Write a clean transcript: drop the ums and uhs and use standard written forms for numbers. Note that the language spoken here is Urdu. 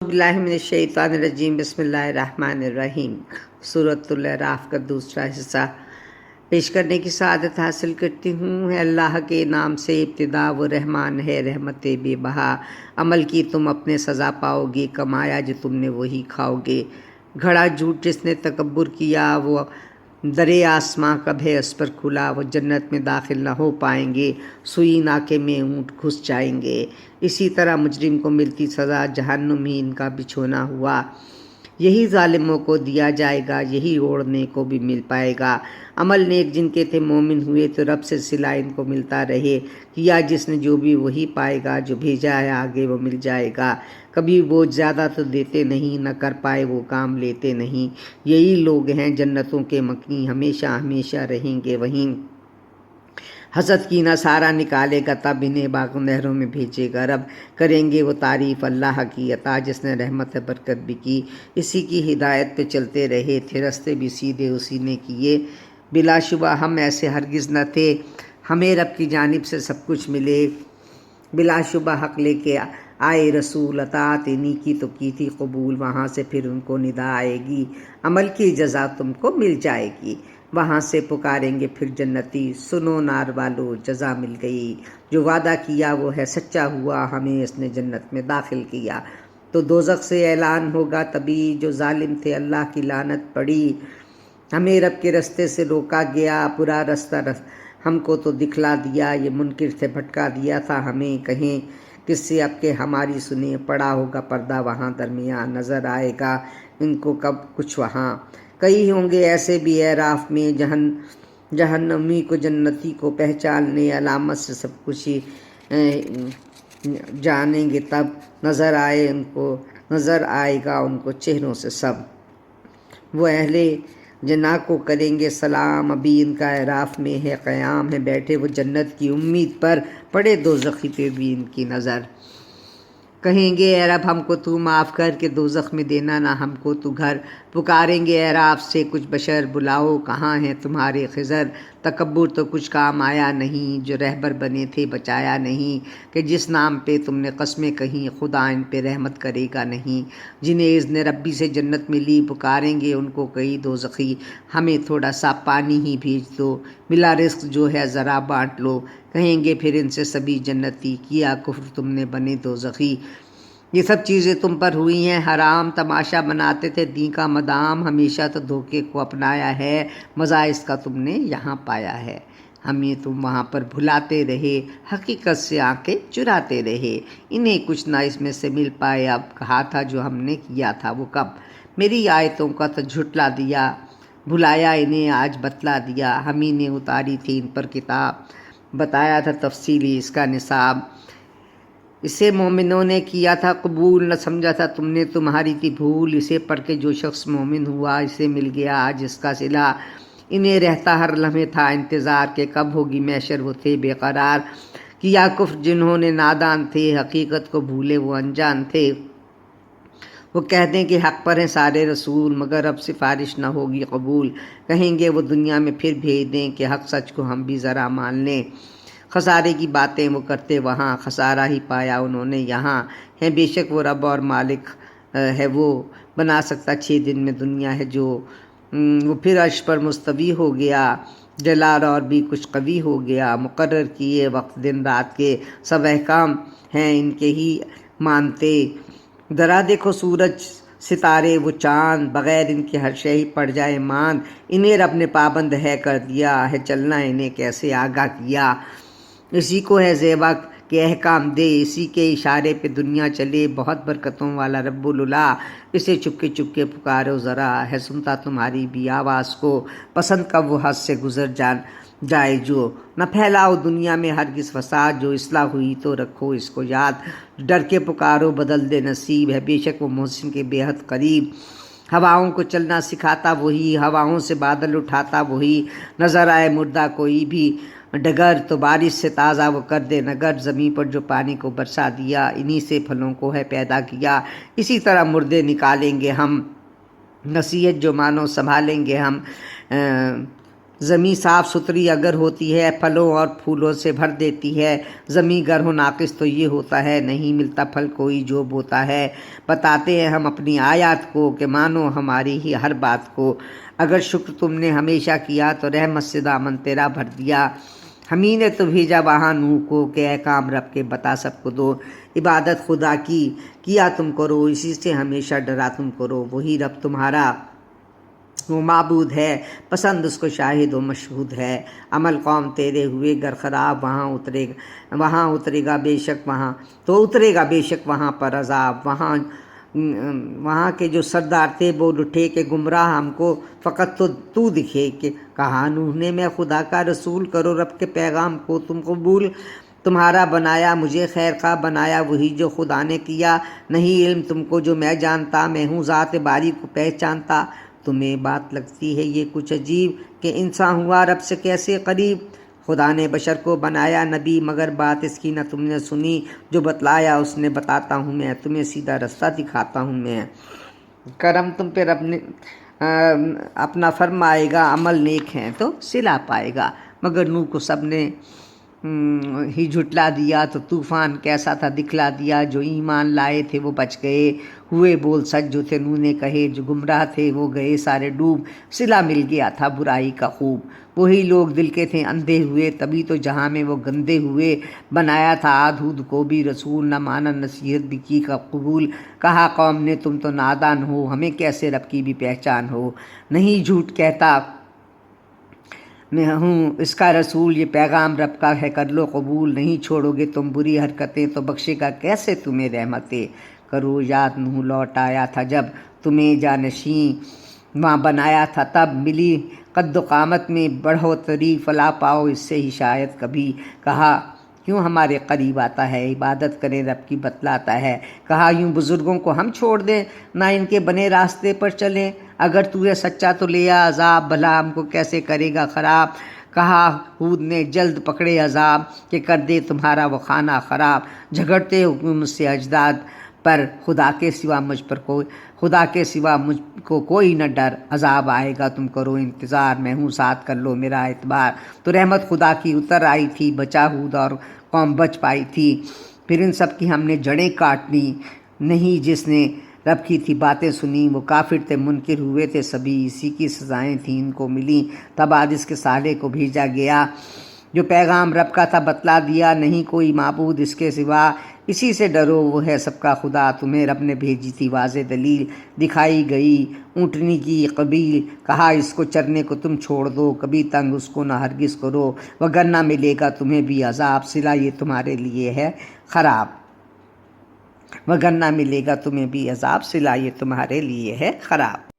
باللہ من الشیطان الرجیم، بسم اللہ الرحمن الرحیم۔ سورۃ الاعراف کا دوسرا حصہ پیش کرنے کی سعادت حاصل کرتی ہوں۔ ہے اللہ کے نام سے ابتدا، وہ رحمان ہے رحمت بے بہا۔ عمل کی تم اپنے سزا پاؤ گے، کمایا جو تم نے وہی کھاؤ گے۔ گھڑا جھوٹ جس نے تکبر کیا، وہ درے آسماں کب ہے اس پر کھلا۔ وہ جنت میں داخل نہ ہو پائیں گے، سوئی ناکے میں اونٹ گھس جائیں گے۔ اسی طرح مجرم کو ملتی سزا، جہنم ہی ان کا بچھونا ہوا۔ یہی ظالموں کو دیا جائے گا، یہی اوڑھنے کو بھی مل پائے گا۔ عمل نیک جن کے تھے مومن ہوئے تو رب سے صلہ ان کو ملتا رہے۔ کیا جس نے جو بھی وہی پائے گا، جو بھیجا ہے آگے وہ مل جائے گا۔ کبھی وہ زیادہ تو دیتے نہیں، نہ کر پائے وہ کام لیتے نہیں۔ یہی لوگ ہیں جنتوں کے مکی، ہمیشہ ہمیشہ رہیں گے وہیں۔ حسد کی نہ سارا نکالے گا، تب انہیں باغ نہروں میں بھیجے گا رب۔ کریں گے وہ تعریف اللہ کی عطا، جس نے رحمت برکت بھی کی۔ اسی کی ہدایت پہ چلتے رہے تھے، رستے بھی سیدھے اسی نے کیے۔ بلا شبہ ہم ایسے ہرگز نہ تھے، ہمیں رب کی جانب سے سب کچھ ملے۔ بلا شبہ حق لے کے آئے رسول، اطاعت انہی کی تو کی تھی قبول۔ وہاں سے پھر ان کو ندا آئے گی، عمل کی جزا تم کو مل جائے گی۔ وہاں سے پکاریں گے پھر جنتی، سنو نار والو جزا مل گئی۔ جو وعدہ کیا وہ ہے سچا ہوا، ہمیں اس نے جنت میں داخل کیا۔ تو دوزخ سے اعلان ہوگا تبھی، جو ظالم تھے اللہ کی لعنت پڑی۔ ہمیں رب کے رستے سے روکا گیا، برا رستہ ہم کو تو دکھلا دیا۔ یہ منکر تھے بھٹکا دیا تھا ہمیں، کہیں کس سے اب کہ ہماری سنیں۔ پڑا ہوگا پردہ وہاں درمیان، نظر آئے گا ان کو کب کچھ وہاں۔ کئی ہوں گے ایسے بھی اعراف میں، جہنمی کو جنتی کو پہچاننے، علامت سے سب کچھ ہی جانیں گے تب۔ نظر آئے گا ان کو چہروں سے سب۔ وہ اہل جناح کو کریں گے سلام، ابھی ان کا اعراف میں ہے قیام۔ ہے بیٹھے وہ جنت کی امید پر، پڑے دوزخی پہ بھی ان کی نظر۔ کہیں گے اے رب ہم کو تو معاف کر کے دوزخ میں دینا نہ ہم کو تو گھر۔ پکاریں گے اعراف سے کچھ بشر، بلاؤ کہاں ہیں تمہارے خضر۔ تکبر تو کچھ کام آیا نہیں، جو رہبر بنے تھے بچایا نہیں۔ کہ جس نام پہ تم نے قسمیں کہیں، خدا ان پہ رحمت کرے گا نہیں۔ جنہیں اذن ربی سے جنت ملی، پکاریں گے ان کو کئی دوزخی، ہمیں تھوڑا سا پانی ہی بھیج دو، ملا رزق جو ہے ذرا بانٹ لو۔ کہیں گے پھر ان سے سبھی جنتی، کیا کفر تم نے بنے دوزخی۔ یہ سب چیزیں تم پر ہوئی ہیں حرام، تماشا بناتے تھے دین کا مدام۔ ہمیشہ تو دھوکے کو اپنایا ہے، مزہ اس کا تم نے یہاں پایا ہے۔ ہمیں تم وہاں پر بھلاتے رہے، حقیقت سے آنکھیں چراتے رہے۔ انہیں کچھ نہ اس میں سے مل پائے، اب کہا تھا جو ہم نے کیا تھا وہ کب۔ میری آیتوں کا تو جھٹلا دیا، بھلایا انہیں آج بتلا دیا۔ ہم ہی نے اتاری تھی ان پر کتاب، بتایا تھا تفصیلی اس کا نصاب۔ اسے مومنوں نے کیا تھا قبول، نہ سمجھا تھا تم نے تمہاری تھی بھول۔ اسے پڑھ کے جو شخص مومن ہوا، اسے مل گیا آج اس کا صلہ۔ انہیں رہتا ہر لمحے تھا انتظار کہ کب ہوگی محشر، وہ تھے بے قرار۔ کیا کفر جنہوں نے نادان تھے، حقیقت کو بھولے وہ انجان تھے۔ وہ کہتے ہیں کہ حق پر ہیں سارے رسول، مگر اب سفارش نہ ہوگی قبول۔ کہیں گے وہ دنیا میں پھر بھیج دیں، کہ حق سچ کو ہم بھی ذرا مان لیں۔ خسارے کی باتیں وہ کرتے وہاں، خسارہ ہی پایا انہوں نے یہاں۔ ہے بے شک وہ رب اور مالک ہے وہ، بنا سکتا 6 دن میں دنیا ہے جو۔ وہ پھر عرش پر مستوی ہو گیا، جلال اور بھی کچھ قوی ہو گیا۔ مقرر کیے وقت دن رات کے، سب احکام ہیں ان کے ہی مانتے۔ ذرا دیکھو سورج ستارے وہ چاند، بغیر ان کے ہر شے ہی پڑ جائے ماند۔ انہیں رب نے پابند ہے کر دیا ہے چلنا، انہیں کیسے آگاہ کیا۔ اسی کو ہے زیبا کہ احکام دے، اسی کے اشارے پہ دنیا چلے۔ بہت برکتوں والا رب العلا، اسے چپکے چپکے پکارو ذرا، ہے سنتا تمہاری بھی آواز کو۔ پسند کب وہ حد سے گزر جائے جو، نہ پھیلاؤ دنیا میں ہرگز فساد۔ جو اصلاح ہوئی تو رکھو اس کو یاد، ڈر کے پکارو بدل دے نصیب۔ ہے بے شک وہ محسن کے بے حد قریب۔ ہواؤں کو چلنا سکھاتا وہی، ہواؤں سے بادل اٹھاتا وہی۔ نظر آئے مردہ کوئی بھی ڈگر، تو بارش سے تازہ وہ کر دے نگر۔ زمین پر جو پانی کو برسا دیا، انہی سے پھلوں کو ہے پیدا کیا۔ اسی طرح مردے نکالیں گے ہم، نصیحت جو مانو سنبھالیں گے ہم۔ زمین صاف ستھری اگر ہوتی ہے پھلوں اور پھولوں سے بھر دیتی ہے، زمین گر ہو ناقص تو یہ ہوتا ہے، نہیں ملتا پھل کوئی جو بوتا ہے۔ بتاتے ہیں ہم اپنی آیات کو کہ مانو ہماری ہی ہر بات کو، اگر شکر تم نے ہمیشہ کیا تو رحمت سے دامن تیرا بھر دیا۔ ہمیں نے تو بھیجا وہاں نوح کو کہ اے کام رب کے بتا سب کو دو، عبادت خدا کی کیا تم کرو، اسی سے ہمیشہ ڈرا تم کرو، وہی رب تمہارا وہ معبود ہے، پسند اس کو شاہد و مشہود ہے۔ عمل قوم تیرے ہوئے گر خراب، وہاں اترے گا بے شک وہاں پر عذاب۔ وہاں کے جو سردار تھے بول اٹھے کہ گمراہ ہم کو فقط تو دکھے، کہ کہا نوح نے میں خدا کا رسول، کرو رب کے پیغام کو تم قبول۔ تمہارا بنایا مجھے خیر خواہ بنایا وہی جو خدا نے کیا، نہیں علم تم کو جو میں جانتا، میں ہوں ذات باری کو پہچانتا۔ تمہیں بات لگتی ہے یہ کچھ عجیب کہ انسان ہوا رب سے کیسے قریب، خدا نے بشر کو بنایا نبی مگر بات اس کی نہ تم نے سنی، جو بتلایا اس نے بتاتا ہوں میں، تمہیں سیدھا رستہ دکھاتا ہوں میں۔ کرم تم پہ رب نے اپنا فرمائے گا، عمل نیک ہیں تو صلہ پائے گا، مگر نوح کو سب نے ہی جھٹلا دیا تو طوفان کیسا تھا دکھلا دیا، جو ایمان لائے تھے وہ بچ گئے، ہوئے بول سچ جو تھے نوح نے کہے، جو گمراہ تھے وہ گئے سارے ڈوب، صلہ مل گیا تھا برائی کا خوب۔ وہی لوگ دل کے تھے اندھے ہوئے، تبھی تو جہاں میں وہ گندے ہوئے، بنایا تھا عاد ہود کو بھی رسول، نہ مانا نصیحت بھی کی کا قبول، کہا قوم نے تم تو نادان ہو، ہمیں کیسے رب کی بھی پہچان ہو، نہیں جھوٹ کہتا میں ہوں اس کا رسول، یہ پیغام رب کا ہے کر لو قبول، نہیں چھوڑو گے تم بری حرکتیں تو بخشے گا کیسے تمہیں رحمتیں۔ کرو یاد نوح لوٹ آیا تھا جب تمہیں جانشین وہاں بنایا تھا، تب ملی قد و قامت میں بڑھوتری، فلاح پاؤ اس سے ہی شاید کبھی، کہا کیوں ہمارے قریب آتا ہے، عبادت کریں رب کی بتلاتا ہے، کہا یوں بزرگوں کو ہم چھوڑ دیں، نہ ان کے بنے راستے پر چلیں، اگر تو ہے سچا تو لیا عذاب، بھلا ہم کو کیسے کرے گا خراب، کہا ہود نے جلد پکڑے عذاب، کہ کر دے تمہارا وہ خانہ خراب، جھگڑتے ہو مجھ سے اجداد پر، خدا کے سوا مجھ کو کوئی نہ ڈر، عذاب آئے گا تم کرو انتظار، میں ہوں ساتھ کر لو میرا اعتبار۔ تو رحمت خدا کی اتر آئی تھی، بچا ہود اور قوم بچ پائی تھی، پھر ان سب کی ہم نے جڑیں کاٹ لی، نہیں جس نے رب کی تھی باتیں سنی، وہ کافر تھے منکر ہوئے تھے سبھی، اسی کی سزائیں تھیں ان کو ملی، تب عاد اس کے صالح کو بھیجا گیا، جو پیغام رب کا تھا بتلا دیا، نہیں کوئی معبود اس کے سوا، اسی سے ڈرو وہ ہے سب کا خدا، تمہیں رب نے بھیجی تھی واضح دلیل، دکھائی گئی اونٹنی کی قبیل، کہا اس کو چرنے کو تم چھوڑ دو، کبھی تنگ اس کو نہ ہرگز کرو، وگرنہ ملے گا تمہیں بھی عذاب، صلہ یہ تمہارے لیے ہے خراب، وگرنہ ملے گا تمہیں بھی عذاب، صلہ یہ تمہارے لیے ہے خراب۔